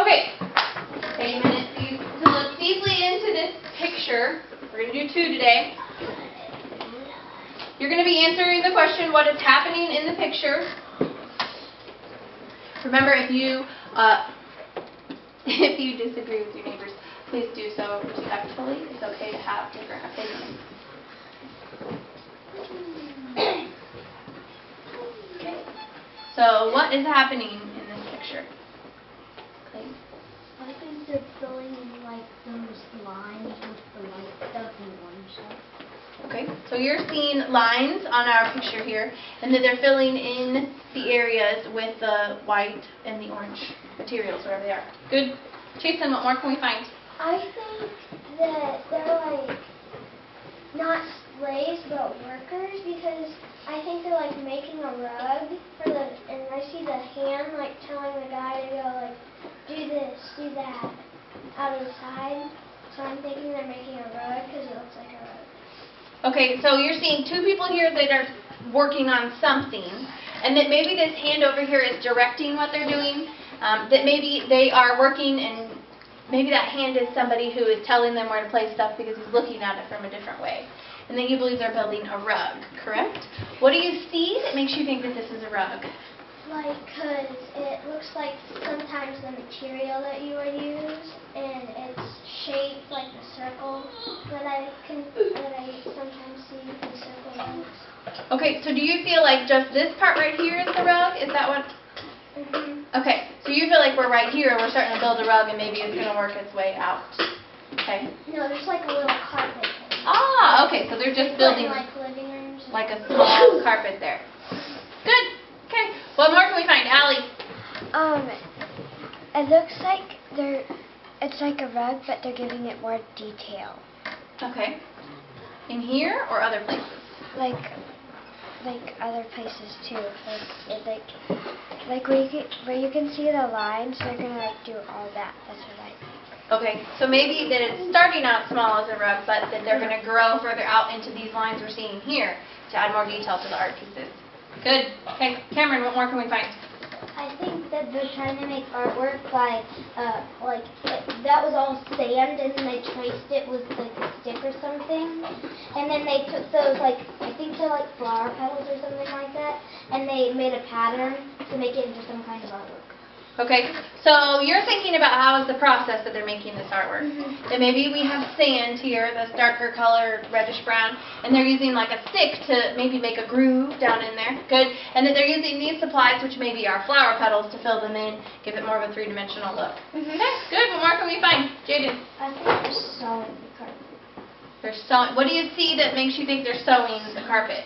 Okay, take a minute to look deeply into this picture. We're going to do 2 today. You're going to be answering the question, what is happening in the picture? Remember, if you disagree with your neighbors, please do so respectfully. It's okay to have different opinions. Okay. So, what is happening in this picture? Clay? I think they're filling in like those lines with the white stuff and orange stuff. Okay, so you're seeing lines on our picture here, and that they're filling in the areas with the white and the orange materials, wherever they are. Good. Jason, what more can we find? I think that they're like not slaves but workers, because I think they're like making a rug for the, and I see the hand like telling the guy to go like do this, do that out of the side. So I'm thinking they're making a rug because it looks like a rug. Okay, so you're seeing 2 people here that are working on something, and that maybe this hand over here is directing what they're doing, that maybe they are working and maybe that hand is somebody who is telling them where to place stuff because he's looking at it from a different way. And then you believe they're building a rug, correct? What do you see that makes you think that this is a rug? Like, because it looks like sometimes the material that you would use, and it's shaped like the circle that I sometimes see in circle rugs. Okay, so do you feel like just this part right here is the rug? Is that what? Mm-hmm. Okay, so you feel like we're right here, we're starting to build a rug, and maybe it's going to work its way out. Okay. No, there's like a little carpet. Ah, okay, so they're just building like living rooms. like a small carpet there. Good. Okay. What more can we find? Allie? It looks like it's like a rug, but they're giving it more detail. Okay. In here or other places? Like other places too. Like where you can see the lines, they're gonna like do all that. That's what I think. Okay, so maybe that it's starting out small as a rug, but that they're going to grow further out into these lines we're seeing here to add more detail to the art pieces. Good. Okay, Cameron, what more can we find? I think that they're trying to make artwork by, that was all sand, and then they traced it with like a stick or something, and then they took those I think they're like flower petals or something like that, and they made a pattern to make it into some kind of artwork. Okay, so you're thinking about how is the process that they're making this artwork. Mm-hmm. That maybe we have sand here, that's darker color, reddish brown, and they're using like a stick to maybe make a groove down in there. Good. And that they're using these supplies, which maybe are flower petals, to fill them in, give it more of a 3-dimensional look. Mm-hmm. Okay, good. What more can we find? Jaden? I think they're sewing the carpet. They're sewing. What do you see that makes you think they're sewing the carpet?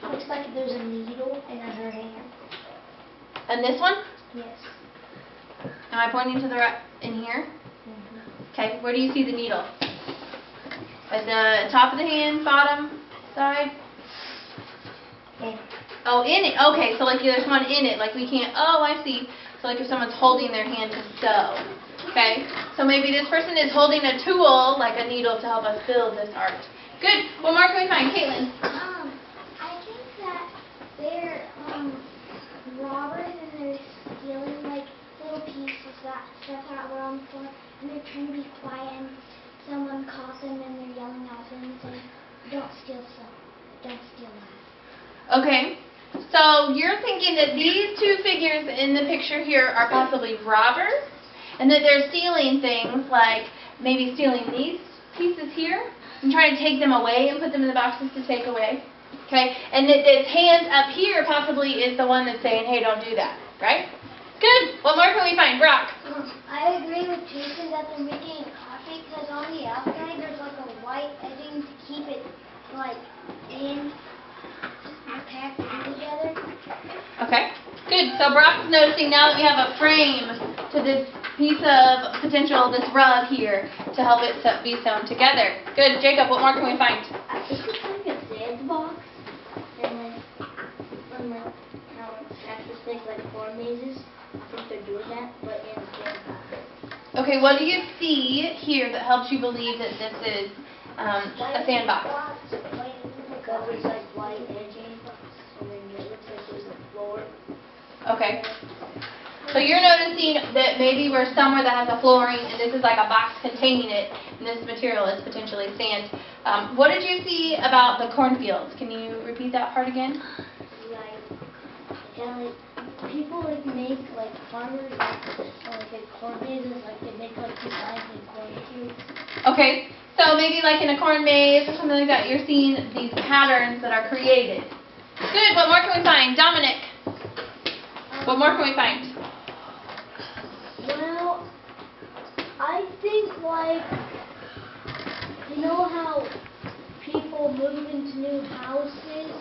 Looks like there's a needle in her hand. And this one? Yes. Am I pointing to the right in here? Mm-hmm. Okay, where do you see the needle? At the top of the hand, bottom, side? In. Oh, in it. Okay, so like there's one in it, like we can't, oh, I see. So like if someone's holding their hand to sew. Okay, so maybe this person is holding a tool, like a needle, to help us build this art. Good. What more can we find? Caitlin? I think that they're robbers, and they're stealing like little pieces that stuff out on the floor, and they're trying to be quiet, and someone calls them and they're yelling at them and saying, don't steal stuff, don't steal that. Okay, so you're thinking that these 2 figures in the picture here are possibly robbers, and that they're stealing things like maybe stealing these pieces here and trying to take them away and put them in the boxes to take away. Okay, and that this hand up here possibly is the one that's saying, hey, don't do that, right? Good. What more can we find? Brock? I agree with Jason that they're making a copy, because on the outside there's like a white edging to keep it like in, packed together. Okay. Good. So Brock's noticing now that we have a frame to this piece of potential, this rug here, to help it be sewn together. Good. Jacob, what more can we find? I think it's like a sandbox, and then how it snaps the stick like corn mazes. I think they're doing that, but in a sandbox. Okay, what do you see here that helps you believe that this is a sandbox? Because it's like white edging, and then it looks like there's a floor. Okay. So you're noticing that maybe we're somewhere that has a flooring, and this is like a box containing it, and this material is potentially sand. What did you see about the cornfields? Can you repeat that part again? People make farmers corn mazes, they make designs in cornfields. Okay, so maybe like in a corn maze or something like that, you're seeing these patterns that are created. Good, what more can we find? Dominic, what more can we find? Well, I think you know how people move into new houses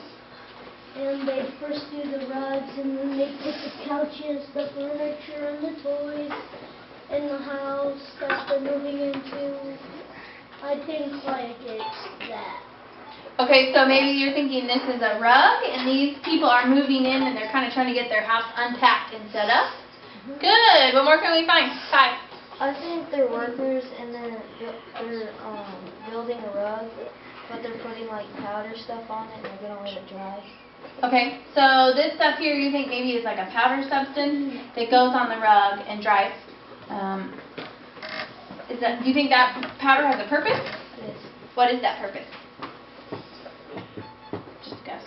and they first do the rugs and then they put the couches, the furniture and the toys in the house that they're moving into. I think it's that. Okay, so maybe you're thinking this is a rug and these people are moving in and they're kind of trying to get their house unpacked and set up. Good, what more can we find? 5. I think they're workers and they're building a rug, but they're putting powder stuff on it and they're going to let it dry. Okay, so this stuff here you think maybe is like a powder substance that goes on the rug and dries. Do you think that powder has a purpose? Yes. What is that purpose? Just a guess.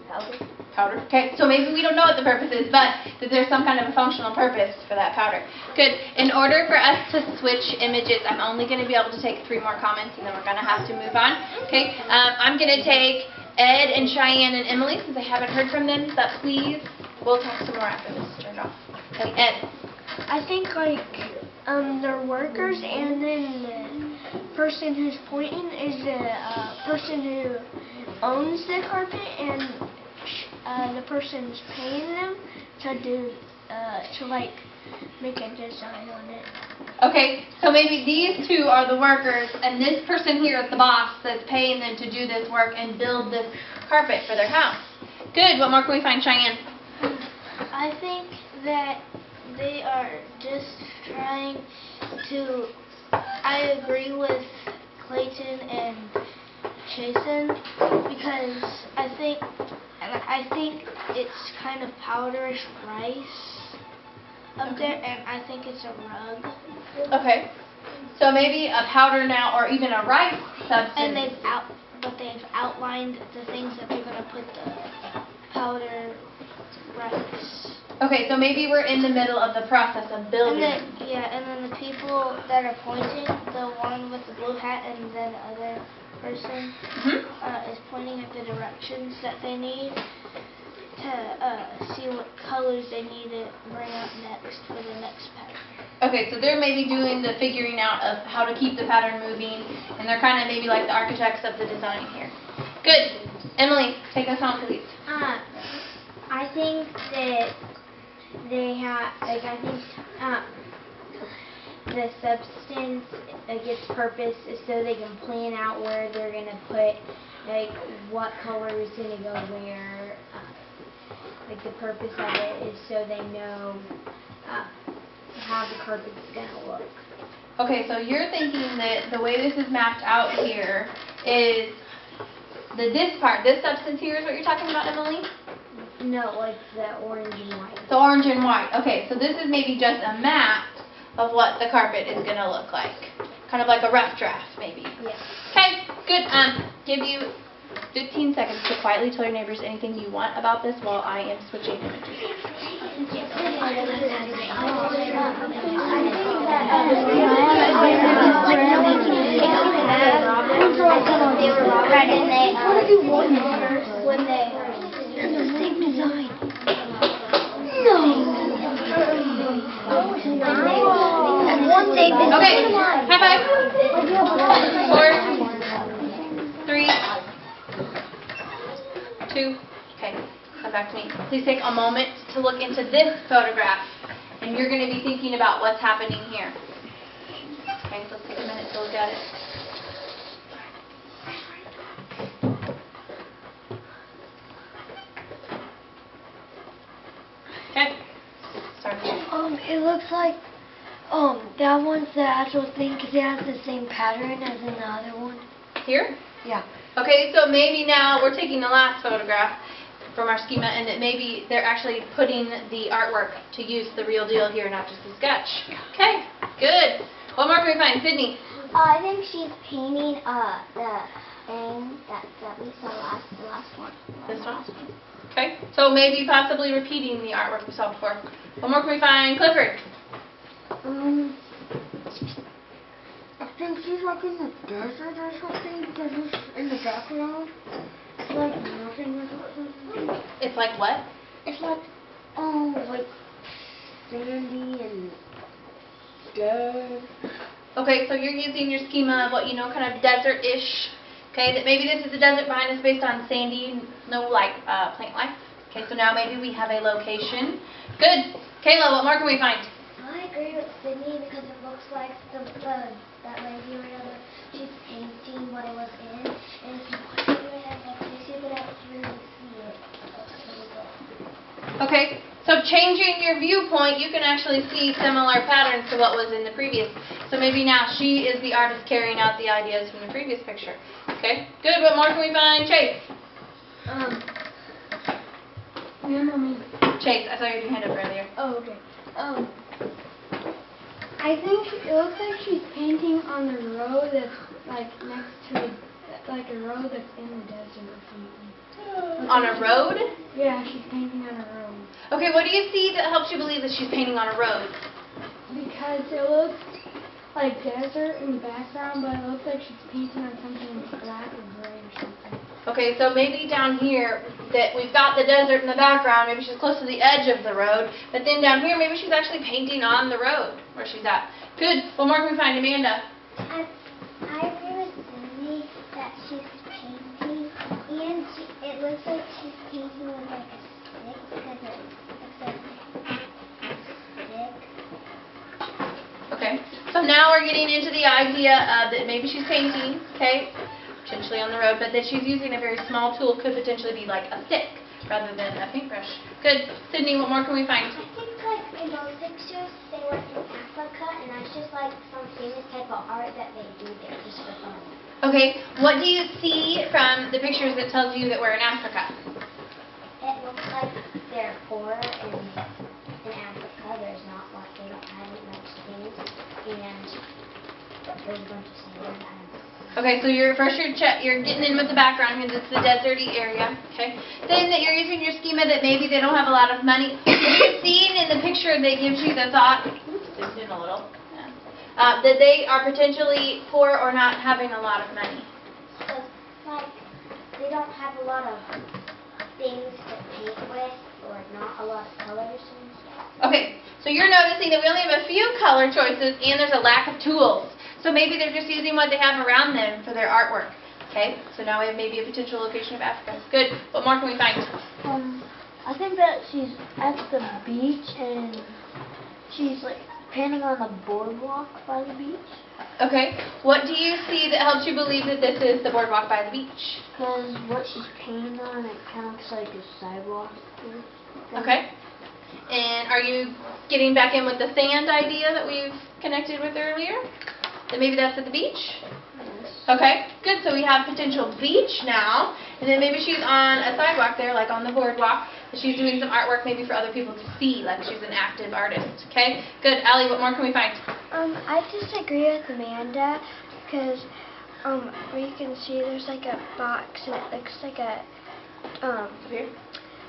Powder. Powder. Okay, so maybe we don't know what the purpose is, but that there's some kind of a functional purpose for that powder. Good. In order for us to switch images, I'm only going to be able to take 3 more comments, and then we're going to have to move on. Okay, I'm going to take Ed and Cheyenne and Emily, since I haven't heard from them, but please, we'll talk some more after this is turned off. Okay, Ed. I think they're workers, and then the person who's pointing is the person who owns the carpet, and the person's paying them to make a design on it. Okay, so maybe these 2 are the workers, and this person here is the boss that's paying them to do this work and build this carpet for their house. Good. What more can we find, Cheyenne? I think that they are just trying to. I agree with Clayton and Jason because I think it's kind of powderish rice up there, and I think it's a rug. Okay, so maybe a powder now, or even a rice substance. And they've outlined the things that they're going to put the powder rice. Okay, so maybe we're in the middle of the process of building. And then the people that are pointing, the one with the blue hat and then the other person is pointing at the directions that they need to see what colors they need to bring up next for the next pattern. Okay, so they're maybe doing the figuring out of how to keep the pattern moving, and they're kind of maybe like the architects of the design here. Good. Emily, take us home, please. I think that they have, the substance, its purpose is so they can plan out where they're going to put, what color is going to go where. The purpose of it is so they know how the carpet is going to look. Okay, so you're thinking that the way this is mapped out here is this part, this substance here is what you're talking about, Emily? No, the orange and white. The orange and white. Okay, so this is maybe just a map of what the carpet is going to look like. Kind of like a rough draft, maybe. Yes. Okay, good. Give you 15 seconds to quietly tell your neighbors anything you want about this while I am switching images. Okay, high five. 4, 3, 2, okay, come back to me. Please take a moment to look into this photograph, and you're going to be thinking about what's happening here. Okay, so let's take a minute to look at it. Okay, start again. It looks like that one's the actual thing because it has the same pattern as in the other one. Here? Yeah. Okay, so maybe now we're taking the last photograph. from our schema, and that maybe they're actually putting the artwork to use, the real deal here, not just the sketch. Okay, good. What more can we find? Sydney? I think she's painting the thing that we saw the last one. This one? Okay, so maybe possibly repeating the artwork we saw before. What more can we find? Clifford? I think she's like in the desert or something, because it's in the background. It's like nothing or something. It's like what? It's like, like sandy and dead. Okay, so you're using your schema of what you know, kind of desert-ish. Okay, that maybe this is the desert behind us based on sandy, no plant life. Okay, so now maybe we have a location. Good. Kayla, what more can we find? I agree with Sydney because it looks like that lady or whatever, she's painting what it was in, and if you put it in your head like this, you're gonna really see it. Okay, so changing your viewpoint, you can actually see similar patterns to what was in the previous. So maybe now she is the artist carrying out the ideas from the previous picture. Okay, good. What more can we find? Chase? Chase, I saw your hand up earlier. Oh, okay. I think it looks like she's painting on the road that's like next to like a road that's in the desert or something. On a road? Yeah, she's painting on a road. Okay, what do you see that helps you believe that she's painting on a road? Because it looks like desert in the background, but it looks like she's painting on something black or gray or something. Okay, so maybe down here that we've got the desert in the background, maybe she's close to the edge of the road, but then down here maybe she's actually painting on the road where she's at. Good. What more can we find? Amanda? I agree with Sydney that she's painting, and it looks like she's painting with like a stick because it looks like a stick. Okay, so now we're getting into the idea of that maybe she's painting, okay, potentially on the road, but that she's using a very small tool, could potentially be like a stick rather than a paintbrush. Good. Sydney, what more can we find? I think like in those pictures they were in Africa, and that's just like some famous type of art that they do there just for fun. Okay, what do you see from the pictures that tells you that we're in Africa? It looks like they're poor and in Africa there's not like they don't have much things, and there's a bunch of sand. Okay, so you're getting in with the background because it's the deserty area. Okay, then that you're using your schema that maybe they don't have a lot of money. You're seeing in the picture that gives you the thought, zoomed in a little, that they are potentially poor or not having a lot of money. So like they don't have a lot of things to paint with, or not a lot of colors and stuff. Okay, so you're noticing that we only have a few color choices and there's a lack of tools. So maybe they're just using what they have around them for their artwork. Okay, so now we have maybe a potential location of Africa. Good. What more can we find? I think that she's at the beach and she's like painting on the boardwalk by the beach. Okay, what do you see that helps you believe that this is the boardwalk by the beach? Because what she's painting on, it kind of looks like a sidewalk. Okay. And are you getting back in with the sand idea that we've connected with earlier? That maybe that's at the beach? Yes. Okay, good. So we have potential beach now. And then maybe she's on a sidewalk there, like on the boardwalk. She's doing some artwork maybe for other people to see, like she's an active artist. Okay, good. Allie, what more can we find? I disagree with Amanda because where you can see there's like a box and it looks like a Here?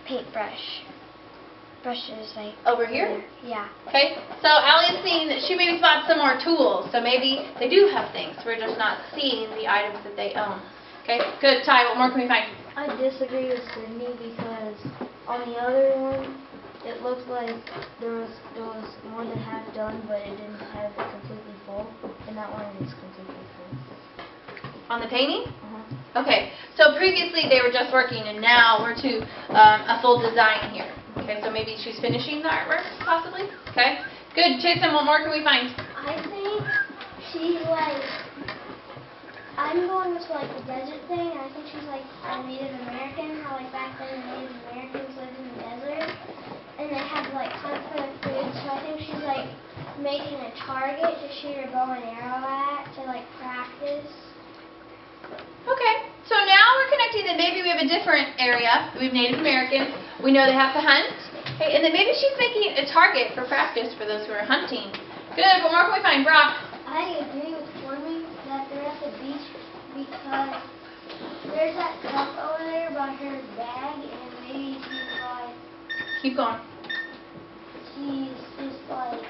paintbrush. Brushes like Over here? Yeah. Okay, so Allie's seeing that she maybe spots some more tools. So maybe they do have things. We're just not seeing the items that they own. Okay, good. Ty, what more can we find? I disagree with Sydney because on the other one, it looked like there was more than half done, but it didn't have it completely full, and that one is completely full. On the painting? Uh-huh. Okay, so previously they were just working, and now we're to a full design here. Okay, so maybe she's finishing the artwork, possibly? Okay, good. Jason, what more can we find? I think she's like, I'm going with like the desert thing. I think she's like a Native American, how like back then the Native Americans lived in the desert and they had to like hunt for their food. So I think she's like making a target to shoot her bow and arrow at to like practice. Okay, so now we're connecting connecting that maybe we have a different area. We have Native Americans. We know they have to hunt. Okay, and then maybe she's making a target for practice for those who are hunting. Good. What more can we find? Brock? I agree with Forming that they're at the beach because there's that cup over there by her bag, and maybe she's like, Keep going. she's just like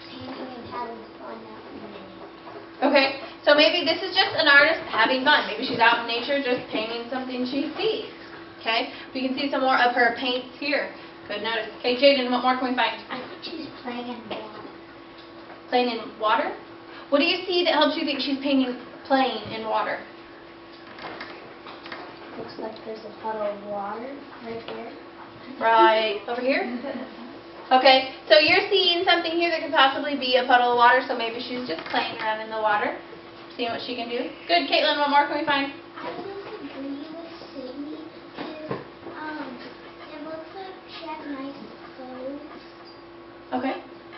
painting and having fun out in the Okay, so maybe this is just an artist having fun. Maybe she's out in nature just painting something she sees. Okay, we can see some more of her paints here. Good notice. Okay, Jaden, what more can we find? I think she's playing in water. Playing in water? What do you see that helps you think she's playing in water? Looks like there's a puddle of water right there. Right over here? Okay, so you're seeing something here that could possibly be a puddle of water, so maybe she's just playing around in the water, seeing what she can do. Good, Caitlin, what more can we find? I disagree with Sydney because it looks like she has nice clothes. Okay.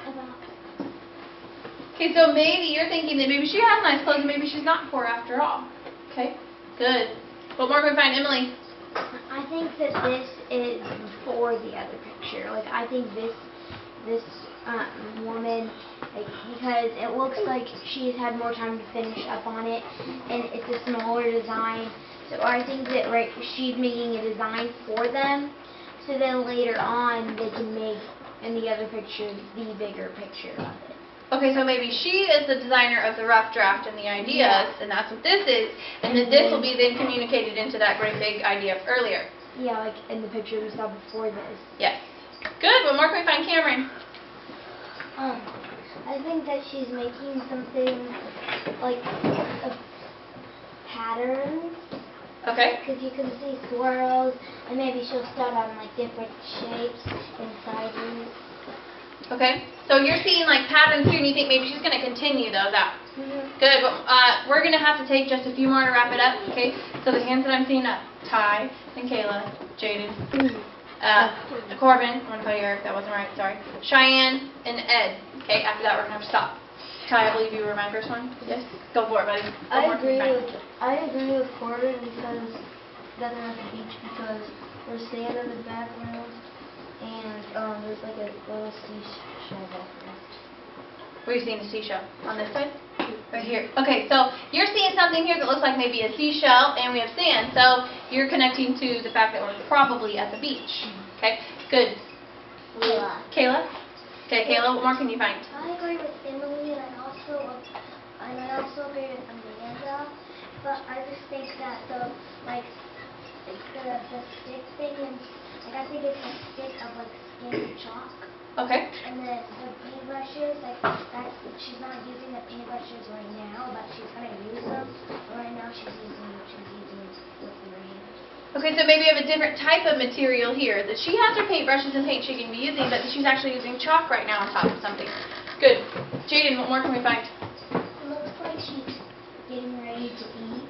About Okay, so maybe you're thinking that maybe she has nice clothes and maybe she's not poor after all. Okay, good. What more can we find, Emily? I think that this is before the other picture. Like, I think this woman, like, because it looks like she's had more time to finish up on it, and it's a smaller design. So I think that she's making a design for them, so then later on they can make in the other picture the bigger picture of it. Okay, so maybe she is the designer of the rough draft and the ideas, and that's what this is, and then this will be then communicated into that great big idea earlier. Yeah, like in the picture we saw before this. Yes. Good. What more can we find, Cameron? I think that she's making something like a pattern. Okay. Because you can see swirls, and maybe she'll start on like different shapes and sizes. Okay. So you're seeing like patterns here, and you think maybe she's going to continue those out. Mm-hmm. Good. Well, we're going to have to take just a few more to wrap it up. Okay. So the hands that I'm seeing up: Ty and Kayla, Jaden, Corbin. I'm going to call you Eric. That wasn't right. Sorry. Cheyenne and Ed. Okay. After that, we're going to have to stop. Ty, I believe you were my first one. Yes. Go for it, buddy. I agree with Corbin because that they're at the beach because there's sand in the background and there's like a little seashell background. Where are you seeing the seashell? On this side? Right here. Okay, so you're seeing something here that looks like maybe a seashell, and we have sand. So you're connecting to the fact that we're probably at the beach. Okay, good. Kayla? Okay, Kayla, what more can you find? I agree with Emily, and I also agree with Amanda. But I just think that the stick thing is I think it's a stick of like skin chalk. Okay. And the paintbrushes, she's not using the paintbrushes right now, but she's gonna use them. But right now she's using with her hands. Okay, so maybe you have a different type of material here. That she has her paintbrushes and paint she can be using, but she's actually using chalk right now on top of something. Good. Jaden, what more can we find? It looks like she's getting ready to eat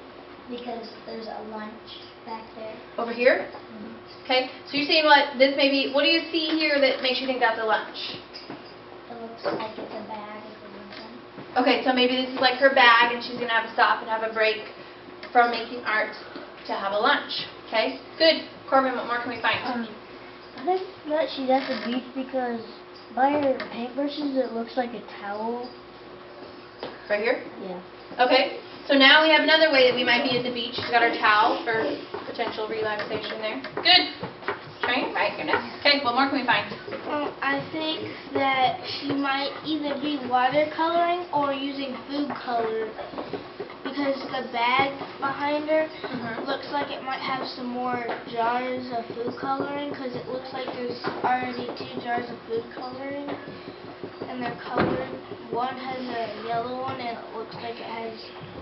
because there's a lunch back there. Over here? Mm-hmm. Okay, so you're seeing what do you see here that makes you think that's a lunch? It looks like it's a bag or something. Okay, so maybe this is like her bag and she's going to have to stop and have a break from making art to have a lunch. Okay, good. Corbin, what more can we find? I think that she's at the beach because by her paintbrushes it looks like a towel. Right here? Yeah. Okay, so now we have another way that we might be at the beach. We've got our towel for potential relaxation there. Good. Train, right, your next. Okay, what more can we find? I think that she might either be watercoloring or using food color because the bag behind her looks like it might have some more jars of food coloring because it looks like there's already 2 jars of food coloring and they're colored. One has a yellow one and it looks like it has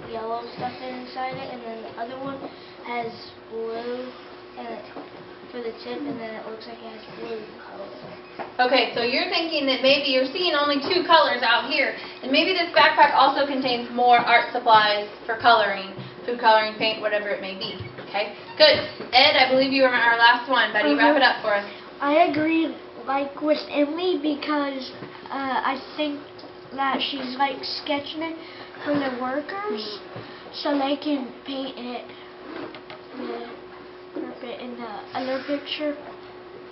yellow stuff inside it, and then the other one has blue and for the tip, and then it looks like it has blue color. Okay, so you're thinking that maybe you're seeing only 2 colors out here, and maybe this backpack also contains more art supplies for coloring, food coloring, paint, whatever it may be. Okay, good. Ed, I believe you were our last one, buddy. Wrap it up for us. I agree with Emily because I think that she's sketching it for the workers so they can paint it another picture.